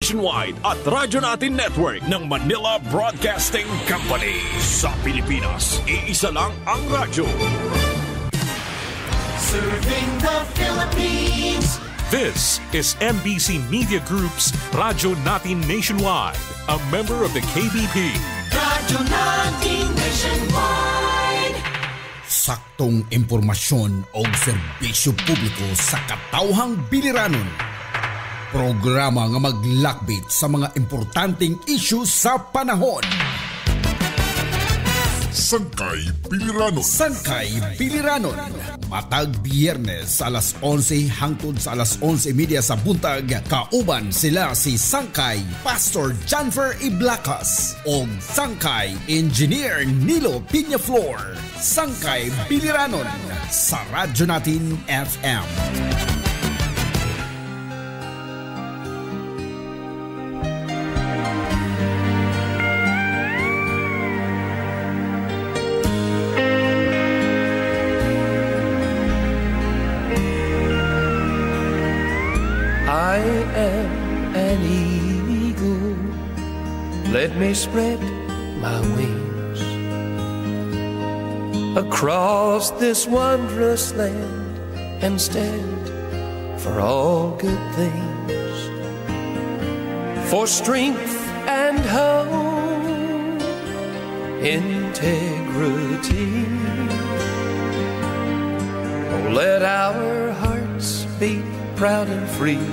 nationwide at Radyo Natin Network ng Manila Broadcasting Company. Sa Pilipinas, iisa lang ang radyo. Serving the Philippines. This is MBC Media Group's Radyo Natin Nationwide, a member of the KBP. Radyo Natin Nationwide. Saktong impormasyon o serbisyo publiko sa katawhang biliranon. Programa nga maglakbit sa mga importanteng issue sa panahon. Sangkay Biliranon. Sangkay Biliranon. Matag Biyernes alas 11 hangtod sa alas 11:30 sa buntag. Kauban sila si Sangkay Pastor Janfer Iblacas o Sangkay Engineer Nilo Piñaflor. Sangkay Biliranon sa Radyo Natin FM. I am an eagle. Let me spread my wings across this wondrous land and stand for all good things, for strength and hope, integrity. Oh, let our hearts beat proud and free.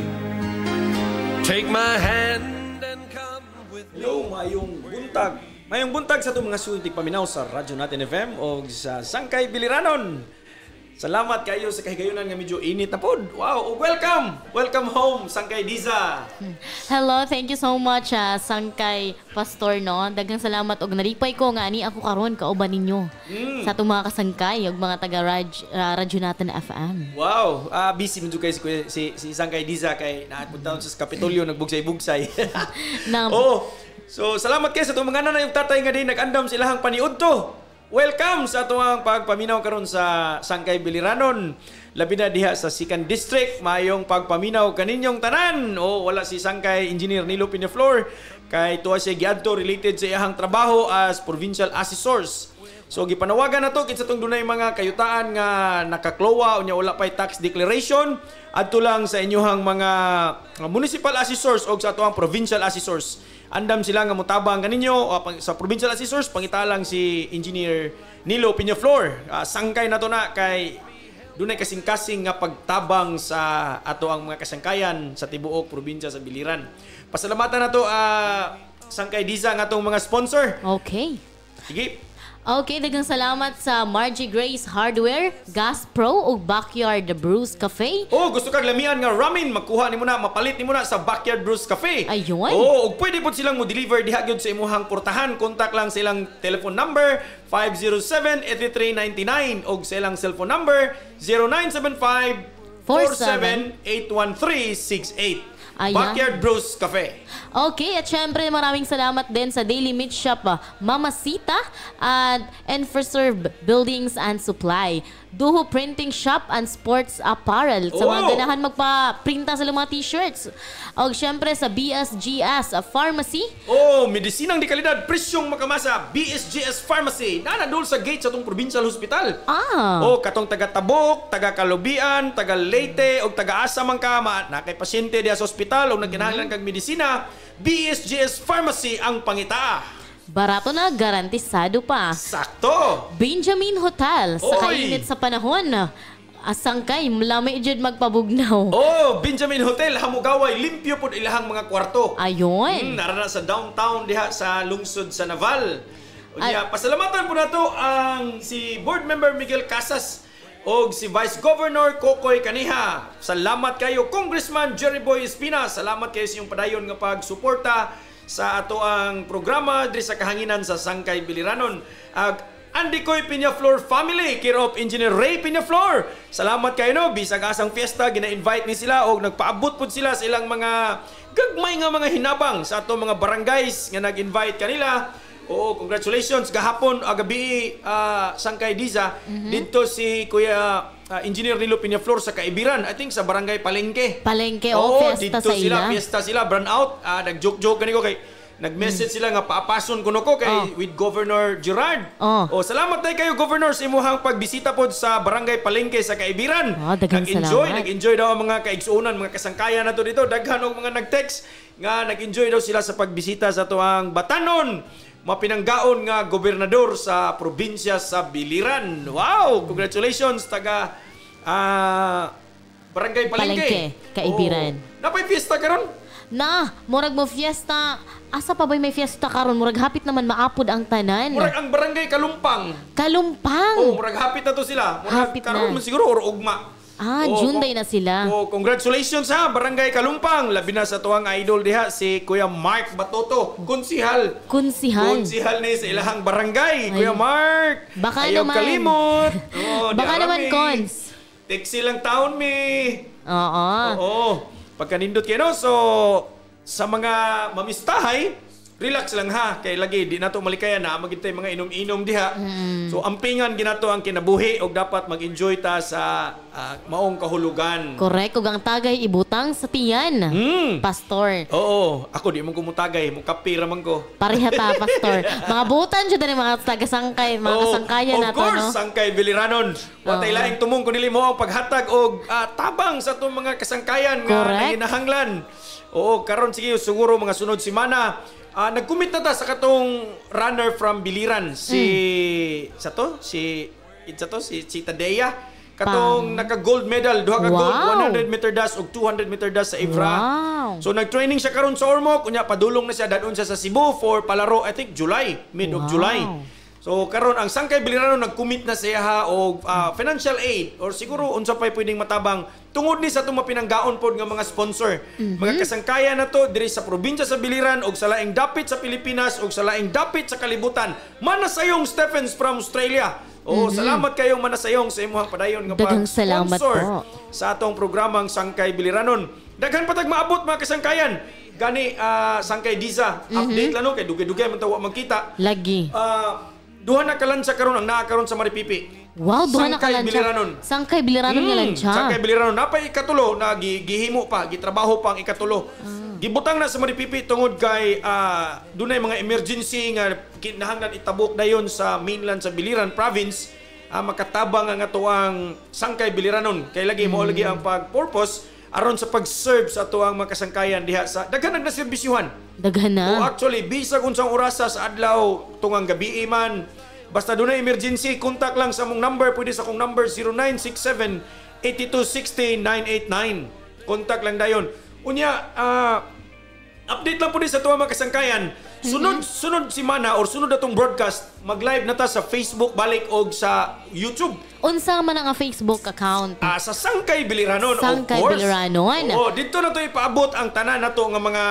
Take my hand and come with me. Hello, mayong buntag. Mayong buntag sa itong mga suuntik paminaw sa Radyo Natin FM o sa Sangkay Biliranon. Salamat kayo sa kahigayunan nga medyo init na pod. Wow, welcome! Welcome home, Sangkay Diza. Hello, thank you so much Sangkay Pastor no. Daghang salamat og nalipay ko nga ani ako karon kauban ninyo sa itong mga kasangkay og mga taga Radyo Natin FM. Wow, busy medyo kayo si Sangkay Diza kay napunta sa Kapitolyo nagbugsay-bugsay. Oh, so salamat kayo sa itong mga nanay yung tatay nga din nag-andam silahang paniud to. Welcome sa atuang pagpaminaw karon sa Sangkay Biliranon. Labi na diha sa 2nd District, mayong pagpaminaw kaninyong tanan. O wala si Sangkay Engineer Nilo Piñaflor kay tuwa siya giadto related sa iyang trabaho as provincial assessors. So gipanawagan na to kinsa tong dunay mga kayutaan nga nakaklowa unya wala pay tax declaration adto lang sa inyohang mga municipal assessors o sa atuang provincial assessors. Andam sila nga mutabang kaninyo sa provincial assessors pangitalang si Engineer Nilo Piñaflor. Sangkay na to na kay dunay kasing-kasing nga pagtabang sa ato ang mga kasangkayan sa tibuok probinsya sa Biliran. Pasalamatan na to Sangkay Diza nga atong mga sponsor. Okay. Sige. Okay, daghang salamat sa Margie Grace Hardware, Gas Pro ug Backyard Brews Cafe. Oh, gusto kag lamian nga ramen, magkuha nimo na, mapalit nimo na sa Backyard Brews Cafe. Ayun. Oh, ug pwede pud silang mo deliver diha gyud sa imuhang portahan. Contact lang sa ilang telephone number 507-833-99 ug sa ilang cellphone number 0975-47-81368. Backyard Brews Cafe. Okay, at syempre maraming salamat din sa Daily Meat Shop, Mama Sita, and Preserve Buildings and Supply, Duho Printing Shop and Sports Apparel sa mga ganahan magpa-printa sa mga t-shirts. O syempre sa BSGS Pharmacy. Oh, medisinang di kalidad, presyong makamasa, BSGS Pharmacy. Nanadol sa gate sa itong provincial hospital. Oh, katong taga Tabok, taga Kalubian, taga Leyte, o taga Asa man ka, na kay pasyente diya sa hospital o nagkinahanglan kag medisina, BSGS Pharmacy ang pangita. Barato na, garantisado pa. Sakto! Benjamin Hotel, sa kainit sa panahon. Sangkay, malami jud magpabugnaw. Oh, Benjamin Hotel, Hamugaway, limpyo pod ilahang mga kwarto. Ayun. Narana sa downtown diha sa lungsod sa Naval. Pasalamatan po na to ang si Board Member Miguel Casas o si Vice Governor Kokoy Kaniha. Salamat kayo, Congressman Jerry Boy Espina. Salamat kayo sa iyong padayon nga pagsuporta sa ato ang programa diri sa kahanginan sa Sangkay Biliranon. Andicoy Piñaflor family, care of Engineer Ray Piñaflor. Salamat kayo no, bisag asang fiesta gina-invite ni sila o nagpaabot pud sila sa ilang mga gagmay nga mga hinabang sa ato mga barangays nga nag-invite kanila. Oo, congratulations gahapon gabi Sangkay Diza dito si Kuya Engineer Nilo Peñaflor sa Kaibiran. I think sa Barangay Palengke. Palengke, dito fiesta sa ila. Fiesta sila, burn out. Nag-joke-joke ganito kay nag-message sila nga paapason kuno ko kay with Governor Gerard. Salamat tayo kayo Governor sa imuhang pagbisita pod sa Barangay Palengke sa Kaibiran. Nag-enjoy daw ang mga kaigsuunan, mga kasangkayan nato dito. Daghan og mga nag-text nga nag-enjoy daw sila sa pagbisita sa tuang Batanon. Mapinanggaon nga gobernador sa probinsya sa Biliran. Wow! Congratulations taga Barangay Palengke. Kaibiran. Napay fiesta karon? Murag mo fiesta. Asa pa ba may fiesta karon? Murag hapit naman maapod ang tanan. Murag ang Barangay Kalumpang. Murag hapit na to sila. Hapit karon na. Siguro or ugma. June day na sila. Congratulations ha, Barangay Kalumpang. Labi na sa tuwang idol diha si Kuya Mark Batoto, konsihal ni sa ilahang barangay. Kuya Mark, baka ayaw naman kalimot. baka naman cons. Teksi lang taon mi. Oo. Pagkanindot kayo, no? So, sa mga mamistahay, relax lang ha. Kaya lagi, di na ito malikayan na magintay mga inom-inom diha. So, ampingan ginato ang kinabuhi o dapat mag-enjoy ta sa maong kahulugan. Correct. Kung ang tagay ibutang sa tiyan. Pastor. Oo. Ako di mong kumutagay. Mong kapira man ko. Pareha ta, Pastor. Mga butan siya din mga taga-sangkay. Mga kasangkayan nato, no? Of course, sangkay Biliranon. Watay laing tumong kunili mo ang paghatag o tabang sa itong mga kasangkayan nga nanginahanglan. Oo, karon sige, siguro mga sunod simana. Nag-commit na ta sa katong runner from Biliran. Si Tadea. Katong naka-gold medal. Duha ka gold, 100 meter dash o 200 meter dash sa Ifra. So nag-training siya karon sa Ormoc. Kunya, padulong na siya. Dadun siya sa Cebu for palaro, I think, mid of July. So karon ang Sangkay Bilirano nag-commit na siya og financial aid or siguro unsa pay pwedeng matabang tungod ni sa itong mapinanggaon pod nga mga sponsor. Mga kasangkayan na to diri sa probinsya sa Biliran og sa laing dapit sa Pilipinas og sa laing dapit sa kalibutan. Manasayong Stephens from Australia. Salamat kayong manasayong sa imuhang padayon nga pag-sponsor sa atong programang Sangkay Biliranon. Daghan patag maabot mga kasangkayan. Gani Sangkay Diza update lang no kay dugay-dugay man tawa magkita. Lagi. Duha na kalansa karon ang naa karon sa Maripipi. Wow, duha na kalansa. Sangkay Biliranon nga lansya. Sangkay Biliranon napay ikatulo na gihimo pa, gitrabaho pa ang ikatulo. Gibutang na sa Maripipi tungod kay dunay mga emergency nga kinahanglan itabok dayon sa mainland sa Biliran province. Makatabang ang atuang Sangkay Biliranon. Kay lagi mo lagi ang pag-purpose aron sa pag-serve sa atuang mga kasangkayan diha sa daghan nagnaserbisyuhan. Daghan na. Actually, bisag unsang orasa sa adlaw tungang gabi man. Basta doon na emergency, contact lang sa mong number. Pwede sa akong number 0967-8260-989. Contact lang dayon. Unya, update lang po din sa tuwa mga kasangkayan. Sunod simana or sunod atong broadcast, mag-live na ta sa Facebook balik og sa YouTube. Unsa man ang Facebook account? Sa Sangkay Biliranon, Sangkay of course. Biliranon. Dito na to ipaabot ang tanan nato nga mga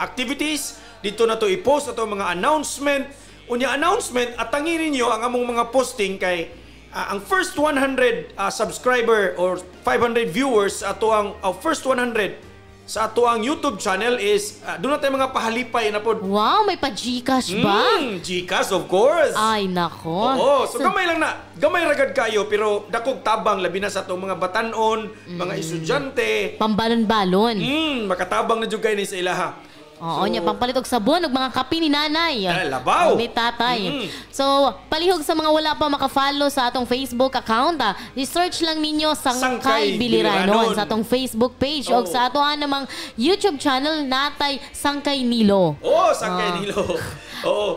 activities. Dito na to i-post ato mga announcement. Unya announcement at tangin niyo ang among mga posting kay ang first 100 subscriber or 500 viewers ato ang first 100 sa ato ang YouTube channel is doon na tayo mga pahalipay na pod. Wow, may pa-Gcash ba? Gcash of course. Ay nako. Oo, so gamay lang na. Gamay ragad kayo pero dakog tabang labi na sa atong mga batanon, mga estudyante. Pambalon-balon. Makatabang na jud kay ni sa ilaha. Oo, niya pampalit og sabon og mga kape ni nanay. Labaw. Ni tatay. So, palihog sa mga wala pa maka-follow sa atong Facebook account, i-search lang ninyo Sangkay Biliranon sa atong Facebook page og sa ato namang YouTube channel natay Sangkay Nilo. Sangkay Nilo.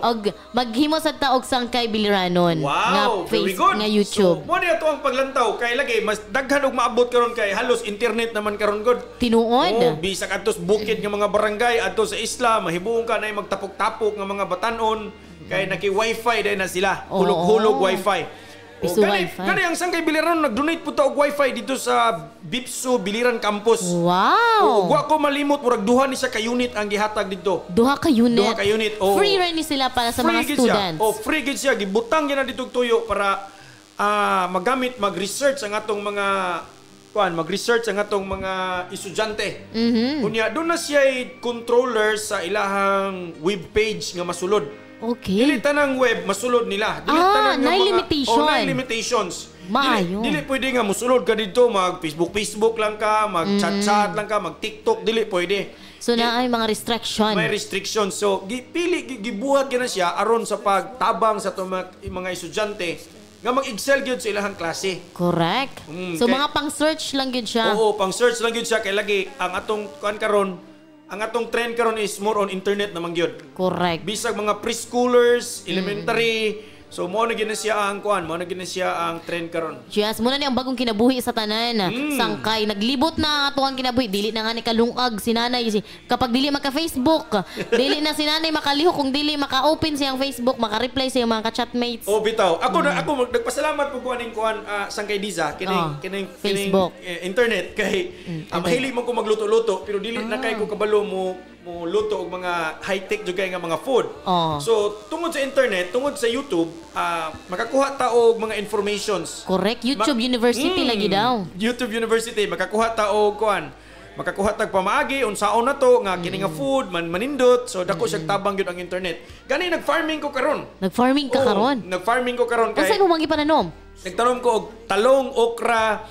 Og maghimo sad ta og Sangkay Biliranon nga Facebook nga YouTube. So, mo ni ato ang paglantaw kay lagi mas daghan og maabot karon kay halos internet naman karon god. Tinuod. Bisag adtos bukid nga mga barangay adto sa isla mahibuong ka na tapok-tapok nga mga batanon kay naki-wifi dahil na sila. Hulog-hulog wifi. Gani ang Sangkay Biliranon nag-donate po ta og wifi dito sa Bipso Biliran Campus. Wow. Wa ko malimot murag duha ni siya ka unit ang gihatag dito. Duha ka unit. Free rin ni sila para sa mga students. Free gid siya gibutang gyud na dito tuyo para magamit mag-research ang atong mga mag-research ang atong mga estudyante. Kunya doon na siya controller sa ilahang webpage nga masulod. Okay. Dili tanang web masulod nila. Dili nay limitation. Nay limitations. Maayo. Dili pwede nga musulod ka dito, mag Facebook lang ka, mag chat lang ka, mag TikTok, dili pwede. So na ay mga restriction. May restriction. So gibuhat gyud na siya aron sa pagtabang sa mga estudyante nga mag-excel gyud sa ilahang klase. Correct. So mga pang-search lang gyud siya. Oo, pang-search lang gyud siya kay lagi ang atong ang atong trend karon is more on internet naman gyud. Correct. Bisag mga preschoolers, elementary, so mo na gina siya ang trend karon. Yes, muna ni ang bagong kinabuhi sa tanan. Sangkay naglibot na ato ang kinabuhi, dili na nga ni kalungag si nanay kapag dili maka-Facebook, dili na si nanay makalihok kung dili maka-open siyang Facebook, maka-reply sa mga ka-chatmates. Oh, bitaw. Ako nagpasalamat po ko aning Sangkay Diza kining Facebook, internet kay mahilig man ko magluto-luto pero dili na kay ko kabalo mo luto og mga high-tech jud kay nga mga food. So tungod sa internet, tungod sa YouTube, makakuha ta og mga informations. Correct. YouTube University lagi daw. YouTube University makakuha ta og makakuha tag pamaagi unsaon na to nga kini nga food manindot, so dako siya tabang gyud ang internet. Gani nag-farming ko karon. Nag-farming ka karon? Nag-farming ko karon kay. Unsa imong gipananom? Nagtanom ko og talong, okra,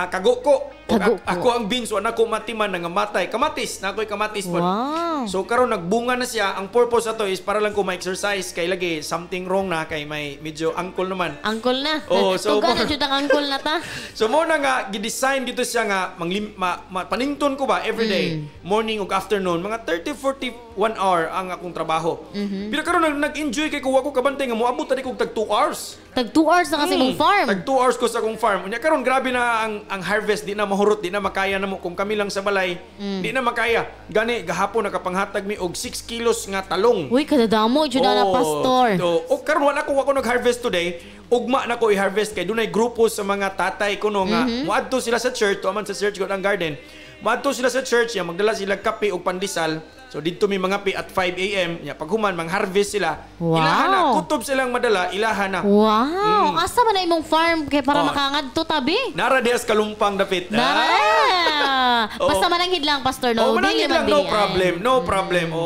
kaguko. Ako ang beans, wala ko matiman nga matay. Kamatis, na ako'y kamatis po. Wow. So karon nagbunga na siya. Ang purpose ato is para lang ko ma-exercise kay lagi something wrong na kay may medyo ankle naman. Ankle na. Oh, so na jud ang ankle na ta. So mo na nga gi-design dito siya nga panington ko ba every day, morning ug afternoon, mga 30-40 1 hour ang akong trabaho. Pero karon nag-enjoy kay kuha ko kabantay nga moabot tadi kog tag 2 hours. Tag 2 hours na kasi mong farm. Tag 2 hours ko sa akong farm. Unya karon grabe na ang harvest, di na mahurot, di na makaya na mo kung kami lang sa balay. Di na makaya. Gani gahapon nakapanghatag mi og 6 kilos nga talong. Uy, kadadamo jud na pastor. O karon wala ko nag-harvest today. Ugma na ko i-harvest kay dunay grupo sa mga tatay ko no nga moadto sila sa church, tuaman sa church God ang garden. Moadto sila sa church, ya magdala sila kape og pandesal. So dito may mga at 5 AM, ya pag human mang-harvest sila. Wow. Ilahan na kutob silang madala, ilahan na. Wow, asa man na imong farm kay para makangadto tabi? Nara dias kalumpang dapit. Basta mananghid lang pastor no. Mananghid lang, no problem.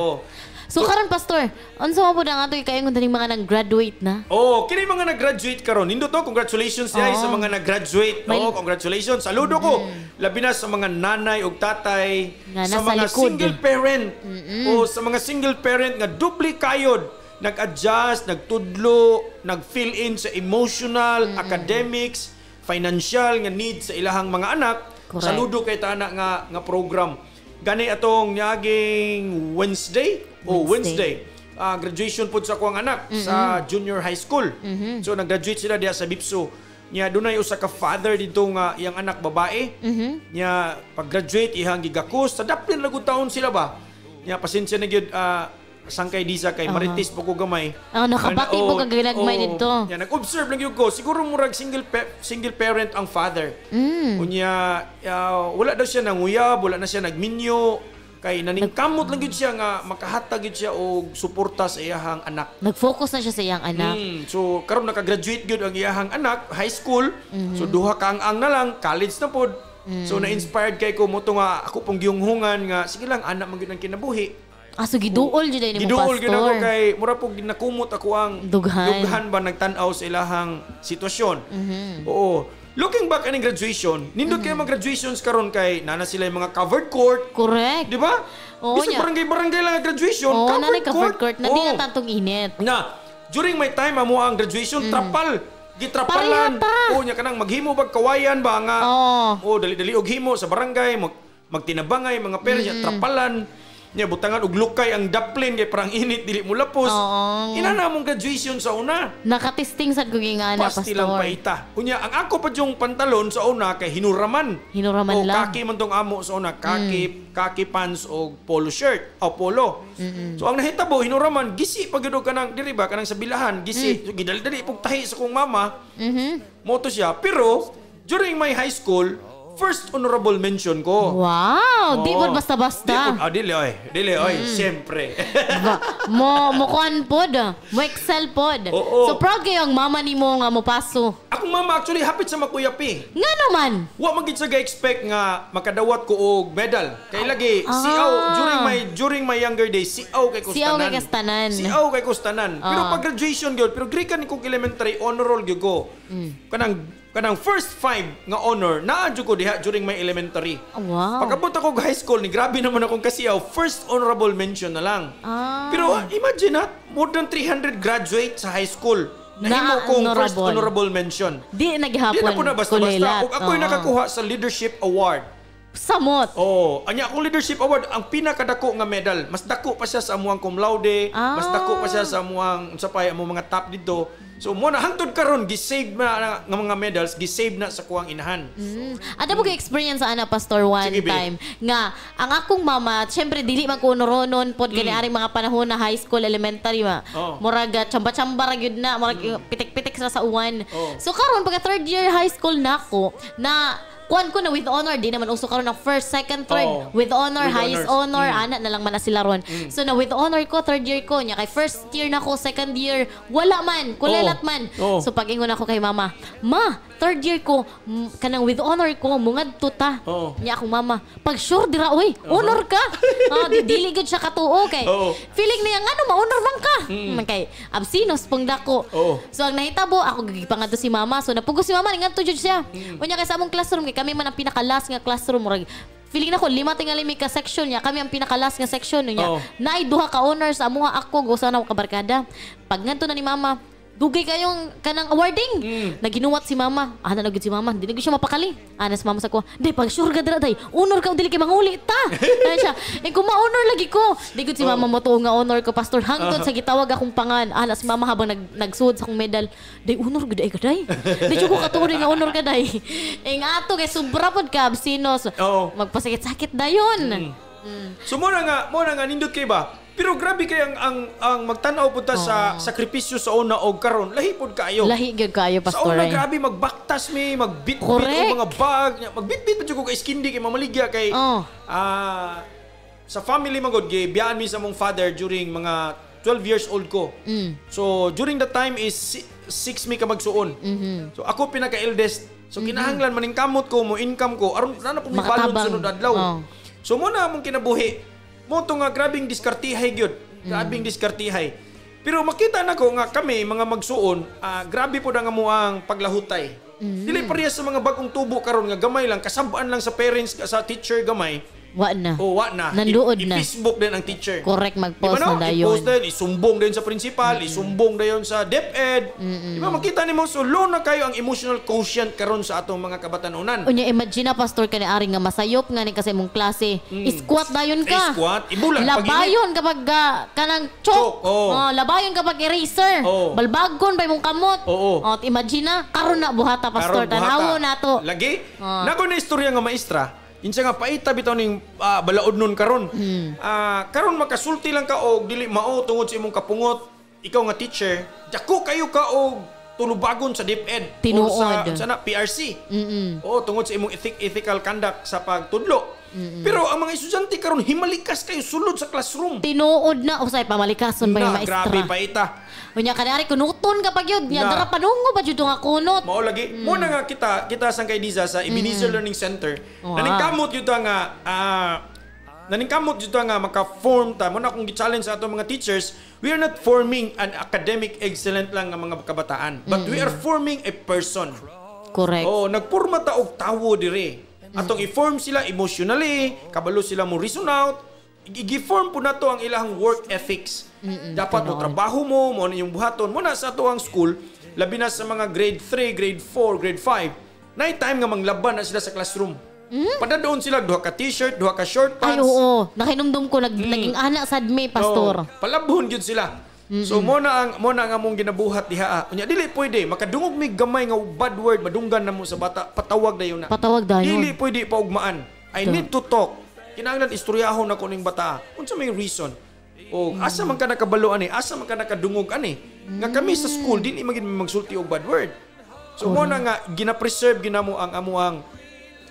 So karon pastor, unsa mo pud ang ato kaingon taning mga nag-graduate na? Kini mga nag-graduate karon. Nindot to, congratulations diay sa mga nag-graduate. Congratulations. Saludo ko. Labi na sa mga nanay ug tatay, sa mga single parent. Sa mga single parent nga dupli kayod, nag-adjust, nagtudlo, nag-fill in sa emotional, academics, financial nga needs sa ilahang mga anak. Correct. Saludo kay tana nga program. Gani atong nyaging Wednesday. Graduation po sa akong anak sa junior high school. So nag-graduate sila diya sa Bipso. Nya dunay usa ka father dito nga iyang anak babae. Nya pag-graduate ihang gigakos sa daplin lagud taon sila ba. Nya pasensya na gyud Sangkay Diza kay marites po ko gamay. Nakabati po kag ginagmay dito. Nya nag-observe lang gyud ko, siguro murag single parent ang father. Unya wala daw siya nanguyab, wala na siya nagminyo. Kay naningkamot lang gyud siya nga makahatag gyud siya og suporta sa iyahang anak. Nag-focus na siya sa iyang anak. So karon naka-graduate gyud ang iyahang anak, high school. So duha ka ang na lang, college na pod. So na-inspired kay ko mo to nga ako pong gihunghungan nga sige lang anak man gyud ang kinabuhi. So giduol jud ni mo pastor. Giduol gyud ako kay mura pog nakumot ako ang dughan ba nagtan-aw sa ilahang sitwasyon. Oo. Looking back aning graduation, nindot kayo mag-graduations karon kay nana sila yung mga covered court. Correct. Di ba? Bisag barangay lang ang graduation, covered court. Na di na tantong init. During my time amo ang graduation, gitrapalan. Nya kanang maghimo bag kawayan ba nga. Dali-dali og himo sa barangay, magtinabangay mga parents, trapalan. Nya butangan og lukay ang daplin kay parang init dili mo lapos. Inana mong graduation sa una. Nakatesting sad ko gingana pastor. Pasti lang paita. Unya ang ako pa yung pantalon sa una kay hinuraman. Hinuraman lang. Kaki man tong amo sa una, kaki pants o polo shirt o polo. So ang nahitabo hinuraman gisi pag gyud kanang diri ba kanang sa bilahan gisi. So gidali-dali pug tahi sa kong mama. Moto siya pero during my high school first honorable mention ko. Wow! Di po basta-basta. Dili oy. Siyempre. Mo kuan pod. Mo excel pod. So proud kayo ang mama ni mo nga mo paso. Akong mama actually hapit sa makuyapi. Nga naman. Wa magid sa ga-expect nga makadawat ko og medal. Kay lagi siaw during my younger days, siaw kay kustanan. Siaw kay kustanan. Pero pag graduation gyud, pero grade kan ko elementary honor roll gyud ko. Kanang kanang first 5 nga honor naadyo ko diha during my elementary. Wow. Pagabot ako high school ni grabe naman akong kasiyaw, first honorable mention na lang. Pero imagine more than 300 graduate sa high school. Nahimo kong first honorable mention. Di naghapon. Di na po na basta-basta. Ug ako'y nakakuha sa leadership award. Samot. Anya akong leadership award, ang pinakadako nga medal. Mas dako pa siya sa amuang cum laude, mas dako pa siya sa amuang unsapay among mga top dito. So mo na hangtod karon gisave na nga mga medals, gisave na sa kuwang inahan. Ada mo experience ana pastor one Sige, time nga ang akong mama, syempre dili man ko noron pod gani aring mga panahon na high school, elementary muraga chamba-chamba ra gyud na, murag pitik-pitik sa uwan. So karon pagka third year high school nako na kuan ko na with honor, di naman uso karon ng first, second, third. With honor, with highest honor, ana na lang man na sila ron. So na with honor ko, third year ko, nya kay first year na ko, second year, wala man, kulelat man. So pag-ingon ako kay mama, ma, third year ko, kanang with honor ko, mungad tuta. Nya akong mama, pag sure dira, oy, honor ka. Dili gud siya katuo kay. Feeling niya, ano, ma-honor man ka. Kay, absinos, pang dako. So ang nahitabo, ako gigipangadto si mama. So napugos si mama, ngadto jud siya. Unya kay sa among classroom, kami man ang pinakalas nga classroom, feeling na ko 5 tingali ka section niya, kami ang pinakalas nga section niya. Naay duha ka honors amuha ako go sana ko kabarkada. Pag ngadto na ni mama, dugay kayong kanang awarding. Naginuwat si mama. Ana na gud si mama, di na gud siya mapakali. Ana si mama sa ko, "Day pag sure ka dira day, honor ka dili kay manguli ta." Ana siya, "Kung ma-honor lagi ko." Di gud si mama mo tuo nga honor ko pastor hangtod sa gitawag akong pangan. Ana si mama habang nagsuod sa akong medal, "Day honor gud ay ka day." Di jud ko katuo nga honor ka day. Nga ato kay sobra pod ka absinos. Magpasakit-sakit dayon. So mo na nga nindot kay ba? Pero grabe kay ang magtanaw punta sa sakripisyo sa una og karon, lahi pod kayo. Lahi gyud kayo pastor. Sa una grabe magbaktas mi, magbitbit og mga bag, magbitbit jud ko kay skindi kay mamaligya kay sa family magod gay biyaan mi sa mong father during mga 12 years old ko. So during that time is 6 mi ka magsuon. So ako pinaka-eldest. So kinahanglan maning kamot ko mo income ko aron na po mi balod sunod adlaw. So mo na mong kinabuhi. Mo to nga grabing diskartihay gyud. Grabing diskartihay. Pero makita nako nga kami mga magsuon, grabe po ang amuang paglahutay. Dili parehas sa mga bagong tubo karon nga gamay lang, kasabaan lang sa parents, sa teacher gamay. Wa na. Wa na. Nanduod na. I-Facebook din ang teacher. Correct, mag-post na dayon. I-post din, isumbong din sa principal, isumbong dayon sa DepEd. Diba makita nimo so low na kayo ang emotional quotient karon sa atong mga kabatanunan. Unya imagine na pastor kani ari nga masayop nga ni kasi mong klase. Squat dayon ka. Squat, ibulan labayon kapag kanang chok. Labayon kapag eraser. Balbagon pa imong kamot. Imagine na karon na buhata pastor tanawo nato. Lagi. Nako na istorya nga maestra. Insa nga paita bitaw ning balaod nun karon. Karon makasulti lang ka og dili mao tungod sa imong kapungot. Ikaw nga teacher, dako kayo ka og tulubagon sa DepEd o sa PRC. Tungod sa imong ethical conduct sa pagtudlo. Pero ang mga estudyante karon himalikas kayo sulod sa classroom. Tinuod na usay pamalikason ba yung maestra. Grabe paita. Unya kanari kunuton kapag yun. Nya dara padungo ba jud nga kunot. Mao lagi. Mo na nga kita sang kay Diza sa Ebenezer Learning Center. Naningkamot jud nga maka-form ta. Mo na kung gi-challenge sa atong mga teachers, we are not forming an academic excellent lang nga mga kabataan, but we are forming a person. Correct. Nagporma ta og tawo dire. Atong i-form sila emotionally, kabalo sila mo reason out. I-form po na to ang ilang work ethics. Dapat mo trabaho mo na yung buhaton. Muna sa ato ang school, labi na sa mga grade 3, grade 4, grade 5, na time nga manglaban na sila sa classroom. Padadoon sila, duha ka t-shirt, duha ka short pants. Ay oo, nakinumdum ko, naging anak sad me, pastor. Palabhon yun sila. So mo na ang among ginabuhat diha. Unya dili pwede makadungog mig gamay nga bad word madunggan namo sa bata, patawag dayon na. Patawag dayon. Dili pwede paugmaan. I need to talk. Kinahanglan istoryahon nako ning bata. Unsa may reason? O asa man ka nakabalo ani? Asa man ka nakadungog ani? Nga kami sa school dili magid magsulti og bad word. So mo na nga gina-preserve ginamo ang amuang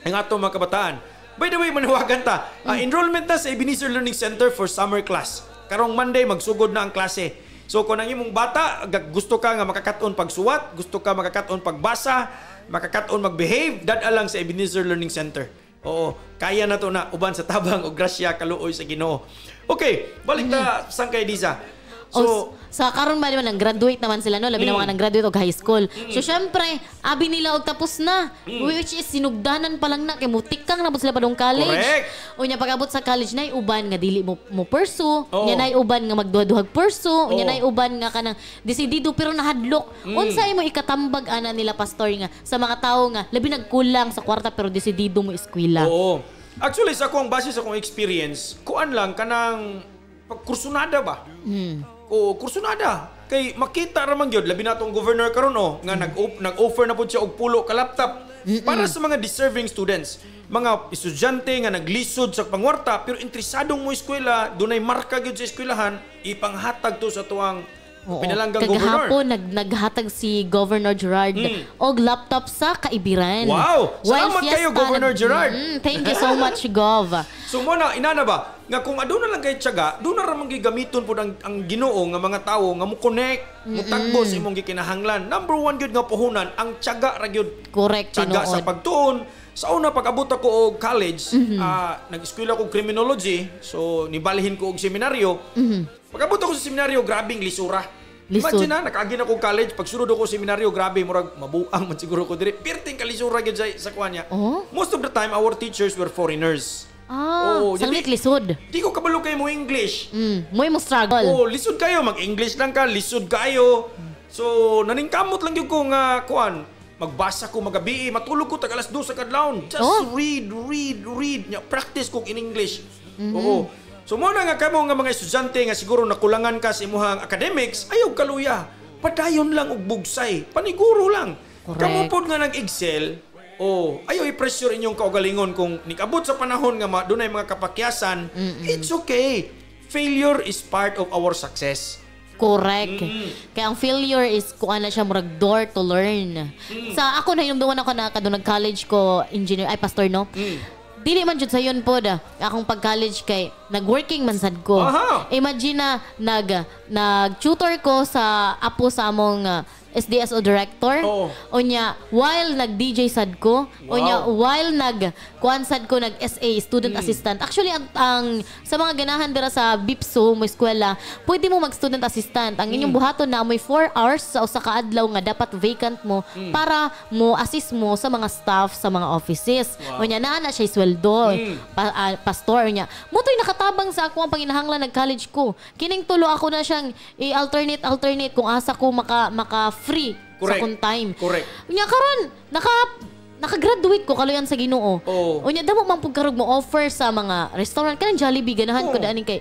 ang ato mga kabataan. By the way, manawagan ta. Enrollment na sa Ebenezer Learning Center for summer class. Karong Monday magsugod na ang klase. So kung ang imong bata gusto ka nga makakaton pagsuwat, gusto ka makakaton pagbasa, makakaton magbehave, dad lang sa Ebenezer Learning Center. Oo, kaya na to na uban sa tabang o grasya kaluoy sa Ginoo. Okay, balik ta sang kay Diza. So, sa karon ba naman nag-graduate naman sila no, labi na mga nag-graduate og high school. So syempre, abi nila og tapos na, which is sinugdanan pa lang na kay mutikang na sila padung college. Correct. Unya pag-abot sa college nay uban nga dili mo pursue, nya nay uban nga magduha-duhag pursue, nya nay uban nga kanang desidido pero nahadlok. Unsay mo ikatambag ana nila pastor nga sa mga tawo nga labi nagkulang sa kwarta pero desidido mo eskwela. Oo. Actually sa akong base sa akong experience, kuan lang kanang kursunada ba? O kursunada. Kay makita ra man gyud labi na tong governor karon nga nag-offer na pud siya og pulo ka laptop para sa mga deserving students. Mga estudyante nga naglisod sa pangwarta pero interesadong mo eskwela, dunay marka gyud sa eskwelahan, ipanghatag to sa tuwang pinalanggang governor. Kagahapon naghatag si Governor Gerard og laptop sa Kaibiran. Wow! Salamat kayo, Governor Gerard. Thank you so much, Gov. So muna, inana ba? Nga kung aduna lang kay tiyaga, doon na ramang gigamiton po ang Ginoo nga mga tao nga mo connect, mo tagbo sa imong gikinahanglan. Number one gyud nga puhunan, ang tiyaga ra gyud. Correct, tiyaga sa pagtuon. Sa una pag-abot ako og college, nag-eskwela ko criminology, so nibalihin ko og seminaryo. Pag-abot ako sa seminaryo, grabing lisura. Imagine na, nakaagin ako college, pag sunod ako seminaryo, grabe, murag mabuang man siguro ko dire. Perting kalisura gyud sa kuanya. Most of the time, our teachers were foreigners. Sanglit lisod. Di ko kabalo kayo mo English. Mo struggle. Lisod kayo, mag-English lang ka, lisod kayo. So, naningkamot lang yung ko nga, magbasa ko magabi, matulog ko tag alas 2 sa kadlawon. Just read. Practice ko in English. So mo na nga kamo nga mga estudyante nga siguro nakulangan ka sa imuhang academics, ayaw kaluya. Padayon lang og bugsay, paniguro lang. Kamo pod nga nag-excel, ayaw i-pressure inyong kaugalingon kung nikabot sa panahon nga dunay mga kapakyasan, it's okay. Failure is part of our success. Correct. Kaya ang failure is kung ano siya murag door to learn. Sa ako na yung duwan ako na kadung nag-college ko engineer pastor no. Dili man jud sa yun po akong pag-college kay nag-working man sad ko. Imagine na nag-tutor ko sa apo sa among SDSO director. Unya while nag-DJ sad ko, unya while kuan sad ko nag-SA student assistant. Actually ang sa mga ganahan dira sa BIPSO mo eskwela, pwede mo mag-student assistant. Ang inyong buhaton na may 4 hours sa usa ka adlaw nga dapat vacant mo para mo assist mo sa mga staff sa mga offices. Unya naa siya sweldo. Pastor unya. Mutoy nakatabang sa ako ang panginahanglan nag-college ko. Kining tulo ako na siyang i-alternate kung asa ko maka free sa kung time. Correct. Unya karon naka-graduate ko kaluyan sa Ginoo. Unya damo man pug karog mo offer sa mga restaurant kanang Jollibee ganahan ko daaning kay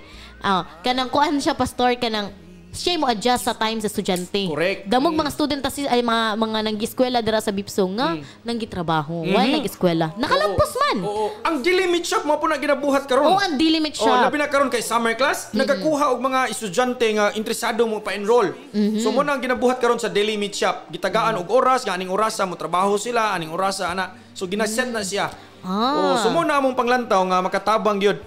kanang kuan siya pastor kanang siya mo adjust sa time sa estudyante. Correct. Damog mga student ay mga nang-eskwela dira sa BIPSO nga nang-gitrabaho. While nag-eskwela. Nakalampos man. Ang D-Limit Shop mo po na ginabuhat karon. ang D-Limit Shop. Labi na karon kay summer class, nagakuha og mga estudyante nga interesado mo pa-enroll. So mo na ang ginabuhat karon sa D-Limit Shop. Gitagaan og oras, nga aning orasa mo trabaho sila, aning orasa ana. So ginaset na siya. So mo na among panglantaw nga makatabang gyud.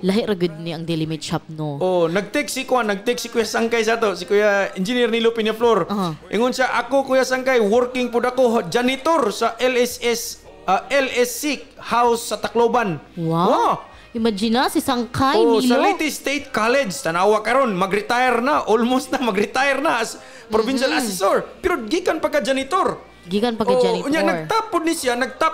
Lahi ra gud ni ang D-Limit Shop no. Nag-text si Kuya Sangkay sa to, si Kuya Engineer Nilo Pinaflor. Ingon siya, ako Kuya Sangkay, working pud ako janitor sa LSC House sa Tacloban. Wow. Imagine si Sangkay Nilo. Sa Leyte State College, tanawa karon, mag-retire na, almost na mag-retire na as provincial assessor. Pero gikan pagka janitor. Gikan pagka-janitor. Nagtap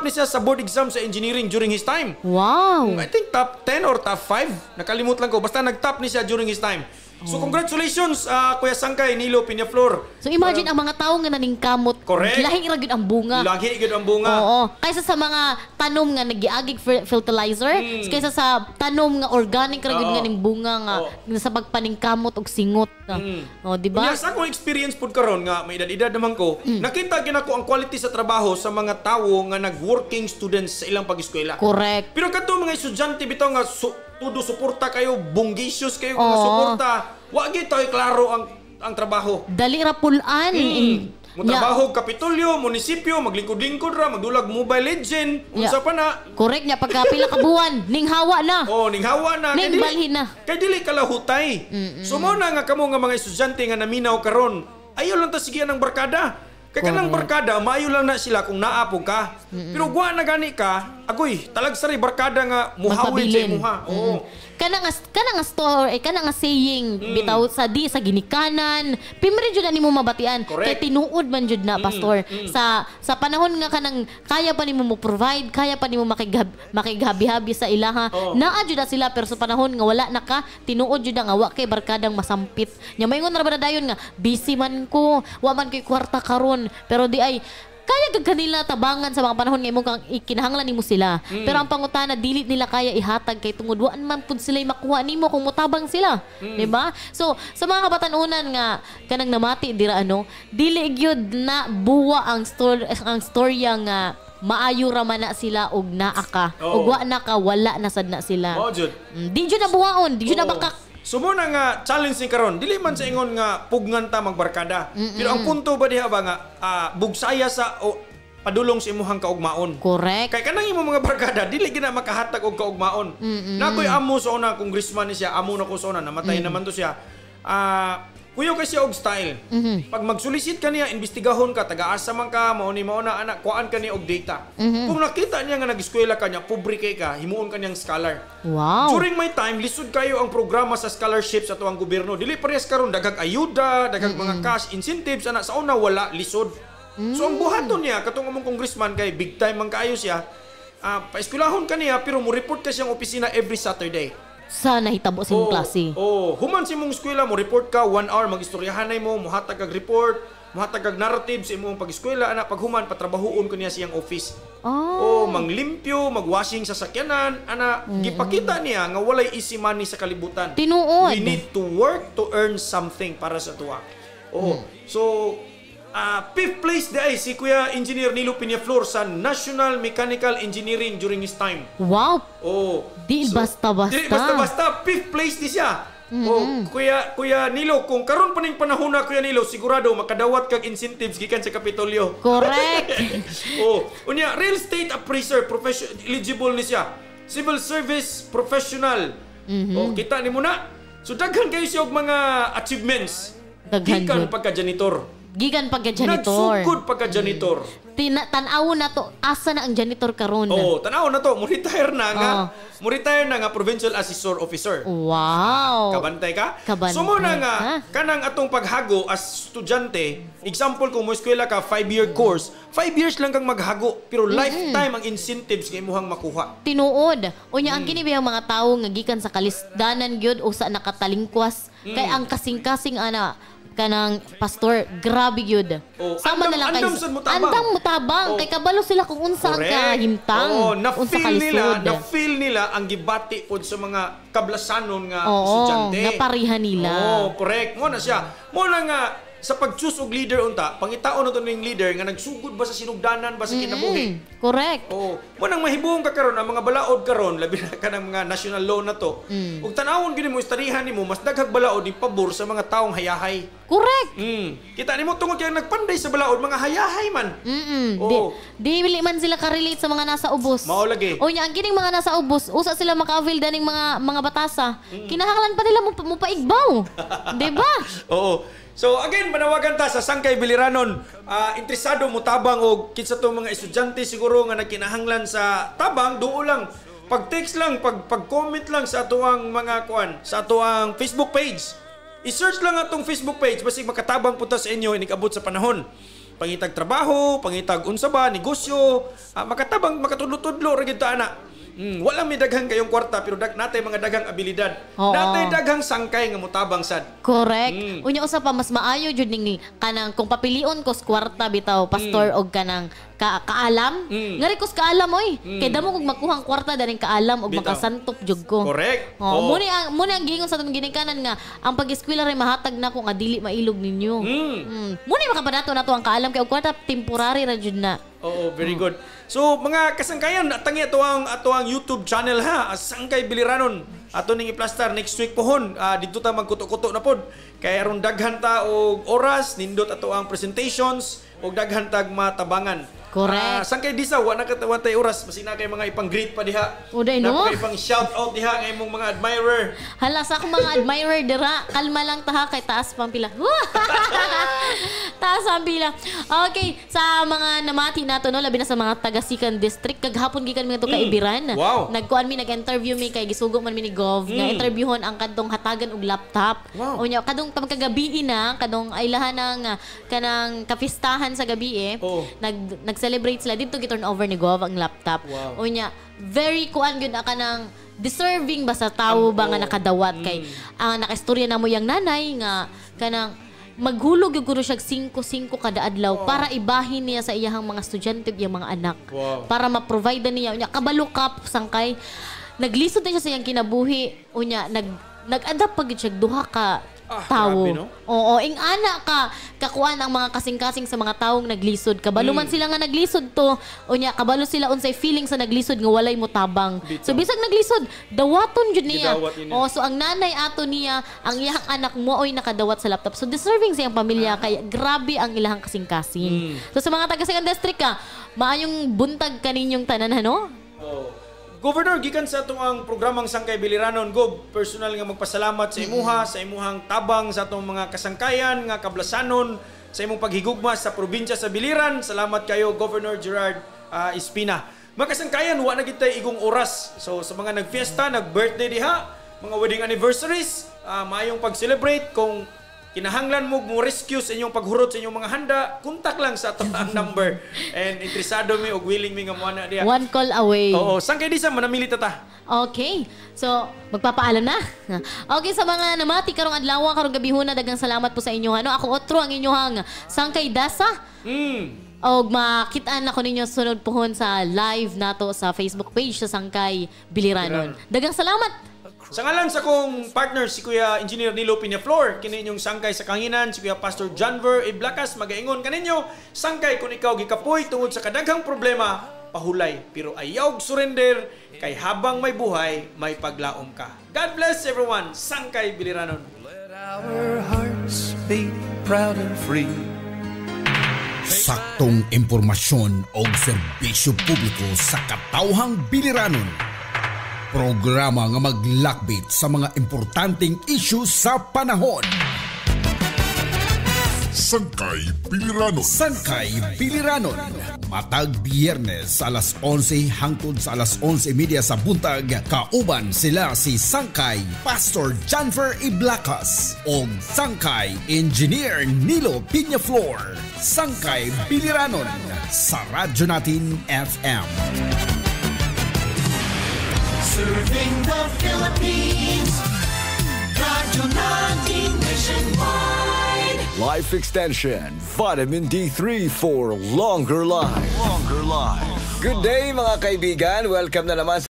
ni siya sa board exam sa engineering during his time. Wow. I think top 10 or top 5. Nakalimut lang ko. Basta nagtap ni siya during his time. So congratulations Kuya Sangkay, Nilo Pinaflor. So imagine ang mga tao nga naningkamot. Correct. Lahi ra gyud ang bunga. Lahi gyud ang bunga. Kaysa sa mga tanom nga nagiagig fertilizer, kaysa sa tanom nga organic ra gyud nga ning bunga nga sa pagpaningkamot og singot. Di ba? Sa akong experience pud karon nga may edad-edad naman ko, nakita gyud ako ang quality sa trabaho sa mga tawo nga nag-working students sa ilang pag-eskwela. Correct. Pero kadto mga estudyante bitaw nga tudo suporta kayo, bunggisius kayo nga suporta. Wa gyud tayo klaro ang trabaho. Dali ra pulan. Trabaho Kapitolyo, munisipyo, maglingkod-lingkod ra, magdulag Mobile Legend, unsa pa na. Correct nya pagkapila ka buwan, ning hawa na. Ning hawa na. Ning balhin na. Kay dili kalahutay. So mo na nga kamo nga mga estudyante nga naminaw karon, ayaw lang ta sige ng barkada. Kay kanang barkada, maayo lang na sila kung naapog ka. Pero guwa na gani ka, agoy talag sari barkada nga muhawid sa imuha. Oo. Kana nga story, kana nga saying bitaw sa ginikanan, pimre jud nimo mabatian kay tinuod man jud na pastor sa panahon nga kanang kaya pa nimo mo provide, kaya pa nimo makighabi-habi sa ilaha. Naa jud na sila pero sa panahon nga wala na ka, tinuod jud nga wa kay barkadang masampit. Nya mayngon ra ba dayon nga busy man ko, wa man kay kwarta karon, pero di ay kaya gag kanila tabangan sa mga panahon nga imo kang ikinahanglan nimo sila. Pero ang pangutana dili nila kaya ihatag kay tungod wa man pud sila makuha nimo kung mutabang sila, di ba? So sa mga kabatanunan nga kanang namati dira dili gyud na buwa ang storya nga maayo ra man na sila og naa ka og wa na ka wala na sad na sila. Di jud na buhaon, di jud na bakak. Sumo na nga challenge ni karon, dili man sa ingon nga pugnan ta magbarkada. Pero ang punto ba diha ba nga bugsaya sa padulong sa imuhang kaugmaon. Correct. Kay kanang imo mga barkada dili gina makahatag og kaugmaon. Nakoy amo sa una congressman ni siya, amo na ko sa una namatay naman to siya. Kuyo kay siya og style. Pag magsulisit ka niya, imbestigahon ka, taga-asa man ka, mao na anak, kuan ka niya og data. Kung nakita niya nga nag-eskwela ka niya, pobre kay ka, himuon ka niyang scholar. Wow. During my time, lisod kayo ang programa sa scholarship sa tuwang gobyerno. Dili parehas karon daghang ayuda, daghang mga cash incentives ana sa una wala lisod. So ang buhaton niya katong among congressman kay big time man kaayo siya. Pa-eskwelahon ka niya pero mo report ka siyang opisina every Saturday. Sana hitabo sa imong klase. Human si mong eskwela mo report ka 1 hour magistoryahanay mo, muhatag kag report, muhatag kag narrative sa imong pag-eskwela ana paghuman patrabahoon ko niya siyang office. Manglimpyo, magwashing sa sakyanan ana gipakita niya nga walay easy money sa kalibutan. Tinuod. We need to work to earn something para sa tuwa. So 5th place ay si Kuya Engineer Nilo Peñaflor sa National Mechanical Engineering during his time. Wow. Di basta-basta. Di basta-basta. 5th place di siya. Kuya Nilo, kung karon pa ning panahon na Kuya Nilo, sigurado makadawat kag incentives gikan sa Kapitolyo. Correct. Unya, real estate appraiser, eligible ni siya. Civil service professional. Kita ni mo na. So daghan kayo siya og mga achievements. Gikan pagka-janitor. Gigan pagka-janitor. Nagsugod pagka-janitor. Tan-aw na to asa na ang janitor karon. Tan-aw na to, mo-retire na nga provincial assessor officer. Wow. Kabantay ka? Kabantay. Sumo na nga kanang atong paghago as estudyante, example kung mo eskwela ka 5-year course, 5 years lang kang maghago pero lifetime ang incentives nga imuhang makuha. Tinuod. Unya ang kini biyang mga tawo nga gikan sa kalisdanan gyud usa nakatalingkwas kay ang kasing-kasing ana kanang pastor grabe gyud. Sama na lang kay andam mutabang kay kabalo sila kung unsa ang kahimtang. Unsa kalisod. Na-feel nila ang gibati pod sa mga kablasanon nga estudyante. Naparihan nila. Correct. Mo na siya. Mo na nga sa pag-choose og leader unta, pangitaon na to ning leader nga nagsugod ba sa sinugdanan ba sa kinabuhi. Correct. Mo nang mahibong ka karon ang mga balaod karon labi na kanang mga national law na to. Ug tan-awon gini mo istarihan nimo mas daghang balaod din pabor sa mga taong hayahay. Correct. Kita nimo tungod kay nagpanday sa balaod mga hayahay man. Dili man sila ka-relate sa mga nasa ubos. Mao lagi. Nya ang kining mga nasa ubos, usa sila maka-avail daning mga batasa. Kinahanglan pa nila mo paigbaw. Di ba? So again, manawagan ta sa Sangkay Biliranon, interesado mo tabang og kinsa to mga estudyante siguro nga nagkinahanglan sa tabang, duo lang. Pag-text lang, pag-comment lang sa atuang mga sa atuang Facebook page. I-search lang atong Facebook page basi makatabang punta sa inyo inikabot sa panahon. Pangitag trabaho, pangitag unsa ba negosyo, makatabang makatudlo-tudlo ra gid ta ana. Wala may daghang kayong kwarta pero natay mga daghang abilidad. Natay daghang sangkay nga mutabang sad. Correct. Unya usa pa mas maayo jud ning kanang kung papilion ko sa kwarta bitaw pastor og kanang kaalam. Ngari ko sa kaalam oy. Kay damo kog makuhang kwarta daning kaalam og makasantop jud ko. Correct. Muna ang gingon sa atong ginikanan nga ang pag-eskwela ray mahatag na ko nga dili mailog ninyo. Muna makapadato nato ang kaalam kay og kwarta temporary ra jud na. Very good. So mga kasangkayan, tangi ato ang YouTube channel ha, Sangkay Biliranon. Ato ning i-plaster next week pohon. Dito ta magkuto-kuto na pod. Kay aron daghan ta og oras, nindot ato ang presentations og daghan tag matabangan. Correct. Sangkay Disa, wala tay oras. Masina kay mga ipang-greet pa diha. Uday, no? Ipang shout out diha ng imong mga admirer. Hala, sa akong mga admirer dira, kalma lang taha kay taas pang pila. Taas ang pila. Okay, sa mga namati nato no, labi na sa mga taga Sikan District, kaghapon gikan mi to ka Ibiran. Wow. Nagkuan mi nag-interview mi kay gisugo man mi ni Gov nga interviewon ang kadtong hatagan og laptop. Wow. Unya kadong pagkagabi na, kadong aylahan ng kanang kapistahan sa gabi nag-celebrate sila dito gi-turn over ni Gov ang laptop. Wow. Unya very kuan gyud ka ng deserving ba sa tao ba nga nakadawat kay ang nakaistorya na mo yang nanay nga kanang maghulog yung guro siya 5-5 kada adlaw para ibahin niya sa iyahang mga estudyante ug iyang mga anak. Para ma-provide niya unya kabalukap sangkay naglisod na siya sa iyang kinabuhi unya nag-adapt pag siya duha ka tawo. Grabe, no? Oo, ing ana ka kakuan ang mga kasing-kasing sa mga taong naglisod. Kabalo man sila nga naglisod to. Unya kabalo sila unsay feeling sa naglisod nga walay motabang. So bisag naglisod, dawaton jud niya. Oh, so ang nanay ato niya, ang iyang anak mo oy nakadawat sa laptop. So deserving siyang pamilya kay grabe ang ilahang kasing-kasing. So sa mga taga Sikan District ka, maayong buntag kaninyong tanan ano? Governor, gikan sa itong ang programang Sangkay Biliranon, Gob, personal nga magpasalamat sa imuha, sa imuhang tabang sa itong mga kasangkayan, nga kablasanon, sa imong paghigugma sa probinsya sa Biliran. Salamat kayo, Governor Gerard Espina. Mga kasangkayan, wa na kitay igong oras. So sa mga nagfiesta, nag-birthday diha, mga wedding anniversaries, maayong pag-celebrate. Kung kinahanglan mo rescue sa inyong paghurot sa inyong mga handa, kontak lang sa ato ang number. And interesado mi o willing mi nga mo na diya. One call away. Oo, Sangkay Disa, manamili ta. Okay. So, magpapaalam na. Okay, sa mga namati karong adlaw, karong gabihon na dagang salamat po sa inyo. Ano, ako otro ang inyong Sangkay Dasa. Og makitaan ako ninyo sunod pohon sa live nato sa Facebook page sa Sangkay Biliranon. Dagang salamat. Sa ngalan sa kong partner, si Kuya Engineer Nilo Pinaflor, kini inyong Sangkay sa Kanginan, si Kuya Pastor Janver Iblakas, magaingon kaninyo, Sangkay kung ikaw gikapoy tungod sa kadaghang problema, pahulay, pero ayaw surrender, kay habang may buhay, may paglaom ka. God bless everyone, Sangkay Biliranon. Let our hearts beat proud and free. Saktong impormasyon o serbisyo publiko sa katawhang Biliranon. Programa nga maglakbit sa mga importanteng issue sa panahon. Sangkay Biliranon. Sangkay Biliranon. Matag Biyernes alas 11 hangtod sa alas 11:30 sa buntag. Kauban sila si Sangkay Pastor Janfer Iblakas o Sangkay Engineer Nilo Pinaflor. Sangkay Biliranon sa Radyo Natin FM. Serving the Philippines. Radyo Natin Nationwide. Life Extension, Vitamin D3 for longer life. Longer life. Good day mga kaibigan. Welcome na naman